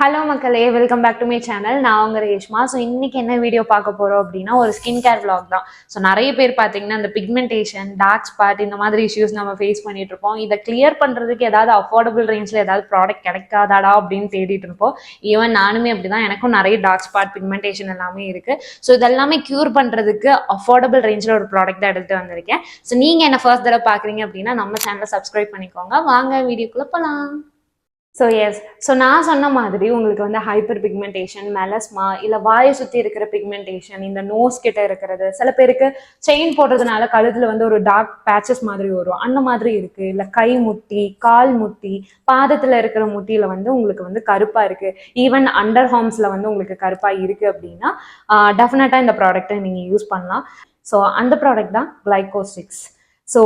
Hello மக்களே, welcome back to my channel. நான் உங்க ரேஷ்மா. ஸோ இன்னைக்கு என்ன வீடியோ பார்க்க போறோம் அப்படின்னா ஒரு ஸ்கின் கேர் vlog தான். ஸோ நிறைய பேர் பார்த்தீங்கன்னா இந்த பிக்மெண்டேஷன், டார்க் ஸ்பாட் இந்த மாதிரி இஷ்யூஸ் நம்ம ஃபேஸ் பண்ணிட்டு இருப்போம். இதை கிளியர் பண்றதுக்கு ஏதாவது அஃபோர்டபுள் ரேஞ்சில் ஏதாவது ப்ராடக்ட் கிடைக்காதாடா அப்படின்னு தேடிட்டு இருப்போம். ஈவன் நானுமே அப்படிதான். எனக்கும் நிறைய டார்க் ஸ்பாட், பிக்மெண்டேஷன் எல்லாமே இருக்கு. ஸோ இதெல்லாமே கியூர் பண்றதுக்கு அஃபோர்டபுள் ரேஞ்சில் ஒரு ப்ராடக்ட் தான் எடுத்துட்டு வந்திருக்கேன். ஸோ நீங்க என்ன ஃபர்ஸ்ட் தடவை பாக்குறீங்க அப்படின்னா நம்ம சேனலை சப்ஸ்கிரைப் பண்ணிக்கோங்க. வாங்க வீடியோக்குள்ள போலாம். ஸோ நான் சொன்ன மாதிரி உங்களுக்கு வந்து ஹைப்பர் பிக்மெண்டேஷன், மெலஸ்மா, இல்லை வாயை சுற்றி இருக்கிற பிக்மெண்டேஷன், இந்த நோஸ் கிட்ட இருக்கிறது, சில பேருக்கு செயின் போடுறதுனால கழுத்துல வந்து ஒரு டார்க் பேச்சஸ் மாதிரி வரும், அந்த மாதிரி இருக்கு. இல்லை கை முட்டி, கால் முட்டி, பாதத்தில் இருக்கிற முட்டியில வந்து உங்களுக்கு வந்து கருப்பா இருக்கு, ஈவன் அண்டர் ஹார்ம்ஸ்ல வந்து உங்களுக்கு கருப்பா இருக்கு அப்படின்னா டெஃபினட்டா இந்த ப்ராடக்ட்டை நீங்க யூஸ் பண்ணலாம். ஸோ அந்த ப்ராடக்ட் தான் கிளைகோ-6. ஸோ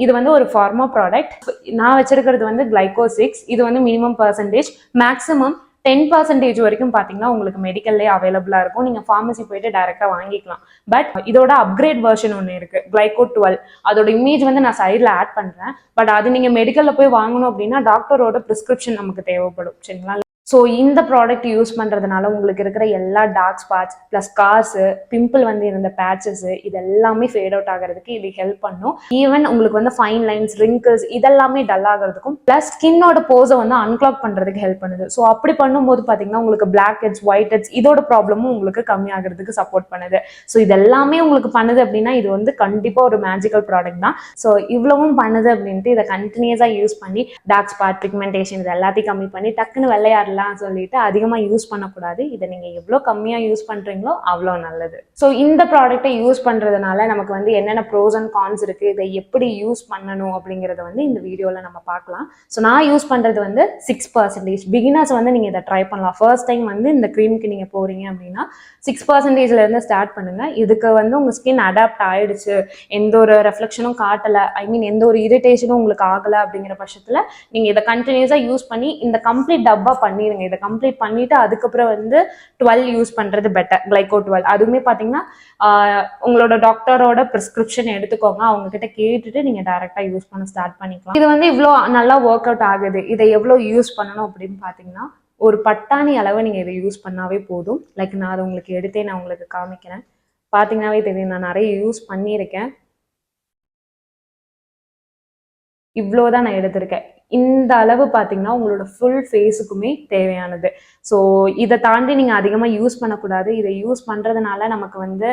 இது வந்து ஒரு ஃபார்மா ப்ராடக்ட். நான் வச்சிருக்கிறது வந்து கிளைகோ-6. இது வந்து மினிமம் பர்சன்டேஜ், மேக்ஸிமம் 10% வரைக்கும் பார்த்தீங்கன்னா உங்களுக்கு மெடிக்கல்லே அவைலபிளாக இருக்கும். நீங்கள் ஃபார்மசி போயிட்டு டைரெக்டாக வாங்கிக்கலாம். பட் இதோட அப்கிரேட் வெர்ஷன் ஒன்று இருக்குது, கிளைகோ-12. அதோட இமேஜ் வந்து நான் சைடில் ஆட் பண்ணுறேன். பட் அது நீங்கள் மெடிக்கலில் போய் வாங்கணும் அப்படின்னா டாக்டரோட ப்ரிஸ்கிரிப்ஷன் நமக்கு தேவைப்படும். சரிங்களா? ஸோ இந்த ப்ராடக்ட் யூஸ் பண்ணுறதுனால உங்களுக்கு இருக்கிற எல்லா டார்க் ஸ்பாட்ஸ் ப்ளஸ் ஸ்கார்ஸு, பிம்பிள் வந்து இருந்த பேச்சஸு, இது எல்லாமே ஃபேட் அவுட் ஆகிறதுக்கு இது ஹெல்ப் பண்ணும். ஈவன் உங்களுக்கு வந்து ஃபைன் லைன்ஸ், ரிங்கிள்ஸ் இதெல்லாமே டல் ஆகிறதுக்கும், ப்ளஸ் ஸ்கின்னோட போஸை வந்து அன்கிளாக் பண்ணுறதுக்கு ஹெல்ப் பண்ணுது. ஸோ அப்படி பண்ணும்போது பார்த்தீங்கன்னா உங்களுக்கு பிளாக் ஹெட்ஸ், ஒயிட் ஹெட்ஸ் இதோட ப்ராப்ளமும் உங்களுக்கு கம்மியாகிறதுக்கு சப்போர்ட் பண்ணுது. ஸோ இதெல்லாமே உங்களுக்கு பண்ணுது அப்படின்னா இது வந்து கண்டிப்பாக ஒரு மேஜிக்கல் ப்ராடக்ட் தான். ஸோ இவ்வளவும் பண்ணுது அப்படின்ட்டு இதை கண்டினியூஸாக யூஸ் பண்ணி டார்க் ஸ்பாட், பிக்மெண்டேஷன் இது எல்லாத்தையும் கம்மி பண்ணி டக்குன்னு வெள்ளையாடலாம் சொல்லிட்டு அதிகமாக யூஸ் பண்ணக்கூடாது. இதை நீங்கள் எவ்வளோ கம்மியாக யூஸ் பண்ணுறீங்களோ அவ்வளோ நல்லது. ஸோ இந்த ப்ராடக்ட்டை யூஸ் பண்ணுறதுனால நமக்கு வந்து என்னென்ன ப்ரோஸ் அண்ட் கான்ஸ் இருக்குது, இதை எப்படி யூஸ் பண்ணணும் அப்படிங்கிறத வந்து இந்த வீடியோவில் நம்ம பார்க்கலாம். ஸோ நான் யூஸ் பண்ணுறது வந்து 6%. பிகினர்ஸ் வந்து நீங்கள் இதை ட்ரை பண்ணலாம். ஃபர்ஸ்ட் டைம் வந்து இந்த க்ரீமுக்கு நீங்கள் போகிறீங்க அப்படின்னா 6%லேருந்து ஸ்டார்ட் பண்ணுங்கள். இதுக்கு வந்து உங்கள் ஸ்கின் அடாப்ட் ஆகிடுச்சு, எந்த ஒரு ரெஃப்ளெக்ஷனும் காட்டலை, எந்த ஒரு இரிட்டேஷனும் உங்களுக்கு ஆகலை அப்படிங்கிற பட்சத்தில் நீங்கள் இதை கண்டினியூஸாக யூஸ் பண்ணி இந்த கம்ப்ளீட் டப்பா பண்ணிடுங்க. இதை கம்ப்ளீட் பண்ணிட்டு அதுக்கப்புறம் வந்து 12 யூஸ் பண்றது பெட்டர், கிளைகோ-12. அதுவுமே பார்த்தீங்கன்னா உங்களோட டாக்டரோட ப்ரிஸ்கிரிப்ஷன் எடுத்துக்கோங்க. அவங்க கிட்ட கேட்டுட்டு நீங்க டைரக்டா யூஸ் பண்ண ஸ்டார்ட் பண்ணிக்கலாம். இது வந்து இவ்வளோ நல்லா ஒர்க் அவுட் ஆகுது. இதை எவ்வளோ யூஸ் பண்ணணும் அப்படின்னு பார்த்தீங்கன்னா ஒரு பட்டாணி அளவு நீங்க இதை யூஸ் பண்ணாவே போதும். லைக் நான் அதை உங்களுக்கு எடுத்தே நான் உங்களுக்கு காமிக்கிறேன். பார்த்தீங்கன்னாவே தெரியும், நான் நிறைய யூஸ் பண்ணியிருக்கேன். இவ்வளோதான் நான் எடுத்திருக்கேன். இந்த அளவு பார்த்தீங்கன்னா உங்களோட ஃபுல் ஃபேஸுக்குமே தேவையானது. ஸோ இதை தாண்டி நீங்கள் அதிகமாக யூஸ் பண்ணக்கூடாது. இதை யூஸ் பண்ணுறதுனால நமக்கு வந்து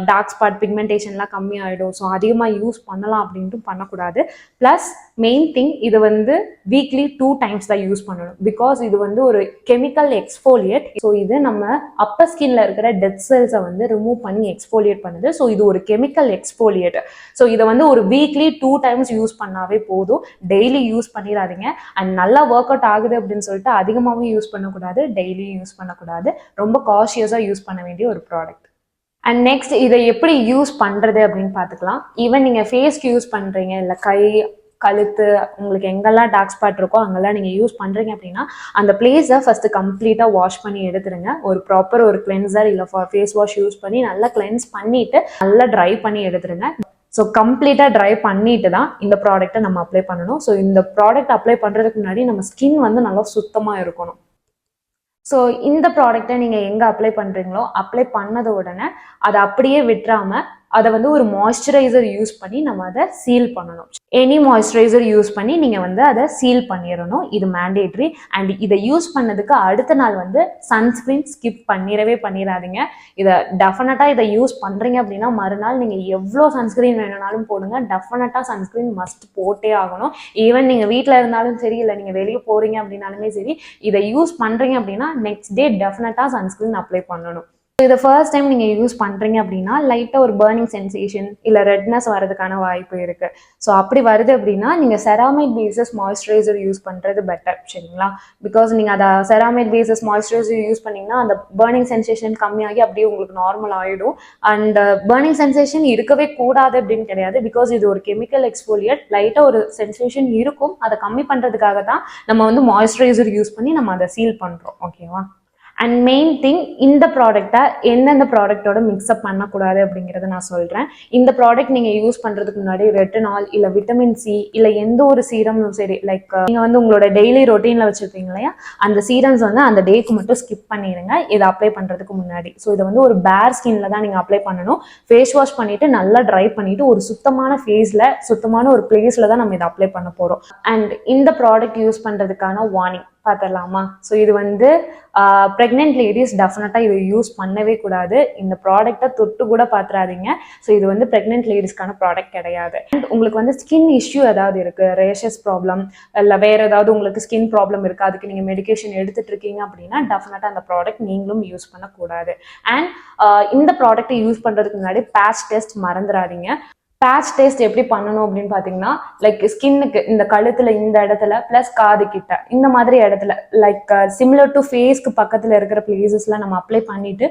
டார்க் ஸ்பாட், பிக்மெண்டேஷன்லாம் கம்மியாகிடும். ஸோ அதிகமாக யூஸ் பண்ணலாம் அப்படின்ட்டு பண்ணக்கூடாது. ப்ளஸ் மெயின் திங், இது வந்து வீக்லி 2 டைம்ஸ் தான் யூஸ் பண்ணணும். பிகாஸ் இது வந்து ஒரு கெமிக்கல் எக்ஸ்ஃபோலியேட். ஸோ இது நம்ம அப்பர் ஸ்கின்ல இருக்கிற டெட் செல்ஸை வந்து ரிமூவ் பண்ணி எக்ஸ்ஃபோலியேட் பண்ணுது. ஸோ இது ஒரு கெமிக்கல் எக்ஸ்ஃபோலியேட். ஸோ இதை வந்து ஒரு வீக்லி 2 டைம்ஸ் யூஸ் பண்ணாவே போதும். டெய்லி யூஸ் பண்ணிடாதீங்க. அண்ட் நல்லா ஒர்க் அவுட் ஆகுது அப்படின்னு சொல்லிட்டு அதிகமாகவும் யூஸ் பண்ணக்கூடாது, டெய்லியும் யூஸ் பண்ணக்கூடாது. ரொம்ப காஷியஸாக யூஸ் பண்ண வேண்டிய ஒரு ப்ராடக்ட். அண்ட் நெக்ஸ்ட், இதை எப்படி யூஸ் பண்ணுறது அப்படின்னு பார்த்துக்கலாம். ஈவன் நீங்கள் ஃபேஸ்க்கு யூஸ் பண்ணுறீங்க, இல்லை கை, கழுத்து, உங்களுக்கு எங்கெல்லாம் டார்க் ஸ்பாட் இருக்கோ அங்கெல்லாம் நீங்கள் யூஸ் பண்ணுறீங்க அப்படின்னா அந்த பிளேஸை ஃபஸ்ட்டு கம்ப்ளீட்டாக வாஷ் பண்ணி எடுத்துருங்க. ஒரு ப்ராப்பர் ஒரு கிளென்சர் இல்லை ஃபேஸ் வாஷ் யூஸ் பண்ணி நல்லா கிளென்ஸ் பண்ணிவிட்டு நல்லா ட்ரை பண்ணி எடுத்துருங்க. ஸோ கம்ப்ளீட்டாக ட்ரை பண்ணிட்டு தான் இந்த ப்ராடக்ட்டை நம்ம அப்ளை பண்ணணும். ஸோ இந்த ப்ராடக்ட் அப்ளை பண்ணுறதுக்கு முன்னாடி நம்ம ஸ்கின் வந்து நல்லா சுத்தமாக இருக்கணும். ஸோ இந்த ப்ராடக்ட்டை நீங்கள் எங்கே அப்ளை பண்ணுறீங்களோ அப்ளை பண்ணது உடனே அதை அப்படியே விட்டுறாமல் அதை வந்து ஒரு மாய்ஸ்சரைசர் யூஸ் பண்ணி நம்ம அதை சீல் பண்ணணும். எனி மாய்ஸ்சரைசர் யூஸ் பண்ணி நீங்கள் வந்து அதை சீல் பண்ணிடணும். இது மேண்டேட்ரி. அண்ட் இதை யூஸ் பண்ணதுக்கு அடுத்த நாள் வந்து சன்ஸ்கிரீன் ஸ்கிப் பண்ணிடாதீங்க. இதை டெஃபினட்டாக இதை யூஸ் பண்ணுறீங்க அப்படின்னா மறுநாள் நீங்கள் எவ்வளோ சன்ஸ்கிரீன் வேணும்னாலும் போடுங்க. டெஃபினட்டாக சன்ஸ்கிரீன் மஸ்ட் போட்டே ஆகணும். ஈவன் நீங்கள் வீட்டில் இருந்தாலும் சரி, இல்லை நீங்கள் வெளியே போகிறீங்க அப்படின்னாலுமே சரி, இதை யூஸ் பண்ணுறீங்க அப்படின்னா நெக்ஸ்ட் டே டெஃபினட்டாக சன்ஸ்கிரீன் அப்ளை பண்ணணும். இதை ஃபர்ஸ்ட் டைம் நீங்கள் யூஸ் பண்ணுறீங்க அப்படின்னா லைட்டாக ஒரு பர்னிங் சென்சேஷன் இல்லை ரெட்னஸ் வரதுக்கான வாய்ப்பு இருக்குது. ஸோ அப்படி வருது அப்படின்னா நீங்கள் செராமைட் பேசஸ் மாய்ஸ்சரைசர் யூஸ் பண்ணுறது பெட்டர். சரிங்களா? பிகாஸ் நீங்கள் அதை செராமைட் பேசஸ் மாய்ஸ்சரைசர் யூஸ் பண்ணிங்கன்னா அந்த பர்னிங் சென்சேஷன் கம்மியாகி அப்படியே உங்களுக்கு நார்மல் ஆகிடும். அண்ட் பர்னிங் சென்சேஷன் இருக்கவே கூடாது அப்படின்னு கிடையாது. பிகாஸ் இது ஒரு கெமிக்கல் எக்ஸ்ஃபோலியேட். லைட்டாக ஒரு சென்சேஷன் இருக்கும். அதை கம்மி பண்ணுறதுக்காக தான் நம்ம வந்து மாய்ஸ்சரைசர் யூஸ் பண்ணி நம்ம அதை சீல் பண்ணுறோம். ஓகேவா? அண்ட் மெயின் திங், இந்த ப்ராடக்டை எந்தெந்த ப்ராடக்டோட மிக்ஸ்அப் பண்ணக்கூடாது அப்படிங்கிறத நான் சொல்கிறேன். இந்த ப்ராடக்ட் நீங்கள் யூஸ் பண்ணுறதுக்கு முன்னாடி ரெட்டினால் இல்லை விட்டமின் சி இல்லை எந்த ஒரு சீரமும் சரி, லைக் நீங்கள் வந்து உங்களோட டெய்லி ரொட்டீனில் வச்சுருப்பீங்க இல்லையா, அந்த சீரம்ஸ் வந்து அந்த டேக்கு மட்டும் ஸ்கிப் பண்ணிடுங்க இதை அப்ளை பண்ணுறதுக்கு முன்னாடி. ஸோ இதை வந்து ஒரு பேர் ஸ்கின்ல தான் நீங்கள் அப்ளை பண்ணணும். ஃபேஸ் வாஷ் பண்ணிவிட்டு நல்லா ட்ரை பண்ணிவிட்டு ஒரு சுத்தமான ஃபேஸில் சுத்தமான ஒரு பிளேஸில் தான் நம்ம இதை அப்ளை பண்ண போகிறோம். அண்ட் இந்த ப்ராடக்ட் யூஸ் பண்ணுறதுக்கான வார்னிங் பார்த்துடலாமா? ஸோ இது வந்து ப்ரெக்னென்ட் லேடிஸ் டெஃபினட்டாக இதை யூஸ் பண்ணவே கூடாது. இந்த ப்ராடக்டை தொட்டு கூட பார்த்துறாதீங்க. ஸோ இது வந்து ப்ரெக்னென்ட் லேடிஸ்க்கான ப்ராடக்ட் கிடையாது. அண்ட் உங்களுக்கு வந்து ஸ்கின் இஷ்யூ ஏதாவது இருக்குது, ரேஷஸ் ப்ராப்ளம் இல்லை வேறு ஏதாவது உங்களுக்கு ஸ்கின் ப்ராப்ளம் இருக்குது, அதுக்கு நீங்கள் மெடிகேஷன் எடுத்துட்டு இருக்கீங்க அப்படின்னா டெஃபினட்டாக அந்த ப்ராடக்ட் நீங்களும் யூஸ் பண்ணக்கூடாது. அண்ட் இந்த ப்ராடக்ட்டை யூஸ் பண்ணுறதுக்கு முன்னாடி பேட்ச் டெஸ்ட் மறந்துடாதீங்க. பேட்ச் டெஸ்ட் எப்படி பண்ணணும் அப்படின்னு பார்த்தீங்கன்னா, லைக் ஸ்கின்னுக்கு இந்த கழுத்தில் இந்த இடத்துல ப்ளஸ் காது கிட்ட இந்த மாதிரி இடத்துல, லைக் சிமிலர் டு ஃபேஸ்க்கு பக்கத்தில் இருக்கிற பிளேசஸில் நம்ம அப்ளை பண்ணிவிட்டு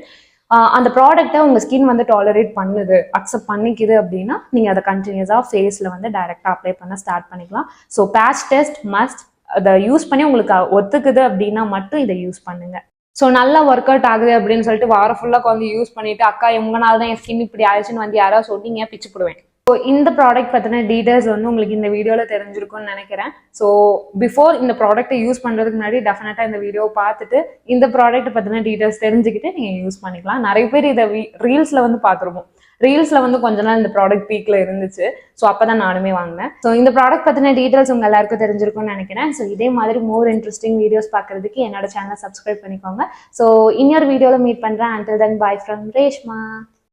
அந்த ப்ராடக்டை உங்கள் ஸ்கின் வந்து டாலரேட் பண்ணுது, அக்செப்ட் பண்ணிக்குது அப்படின்னா நீங்கள் அதை கண்டினியூஸாக ஃபேஸில் வந்து டைரெக்டாக அப்ளை பண்ண ஸ்டார்ட் பண்ணிக்கலாம். So patch test must. அதை யூஸ் பண்ணி உங்களுக்கு ஒத்துக்குது அப்படின்னா மட்டும் இதை யூஸ் பண்ணுங்க. ஸோ நல்லா ஒர்க் அவுட் ஆகுது அப்படின்னு சொல்லிட்டு வாரம் ஃபுல்லாக வந்து யூஸ் பண்ணிட்டு அக்கா உங்களால தான் என் ஸ்கின் இப்படி ஆயிடுச்சுன்னு வந்து யாராவது சொன்னீங்க பிச்சு போடுவேன். ஸோ இந்த ப்ராடக்ட் பற்றின டீட்டெயில்ஸ் வந்து உங்களுக்கு இந்த வீடியோவில் தெரிஞ்சிருக்கும்னு நினைக்கிறேன். ஸோ பிஃபோர் இந்த ப்ராடக்ட்டை யூஸ் பண்ணுறதுக்கு முன்னாடி டெஃபினட்டாக இந்த வீடியோவை பார்த்துட்டு இந்த ப்ராடக்ட் பற்றின டீட்டெயில்ஸ் தெரிஞ்சுக்கிட்டு நீங்கள் யூஸ் பண்ணிக்கலாம். நிறைய பேர் இதை ரீல்ஸில் வந்து பார்த்துருப்போம். ரீல்ஸில் வந்து கொஞ்ச நாள் இந்த ப்ராடக்ட் பீக்கில் இருந்துச்சு. ஸோ அப்போ தான் நானுமே வாங்கினேன். ஸோ இந்த ப்ராடக்ட் பற்றின டீட்டெயில்ஸ் உங்கள் எல்லாருக்கும் தெரிஞ்சிருக்கும்னு நினைக்கிறேன். ஸோ இதே மாதிரி மோர் இன்ட்ரெஸ்டிங் வீடியோஸ் பார்க்குறதுக்கு என்னோட சேனலை சப்ஸ்கிரைப் பண்ணிக்கோங்க. ஸோ இன்னொரு வீடியோவில் மீட் பண்ணுறேன். Until then by from Reshma.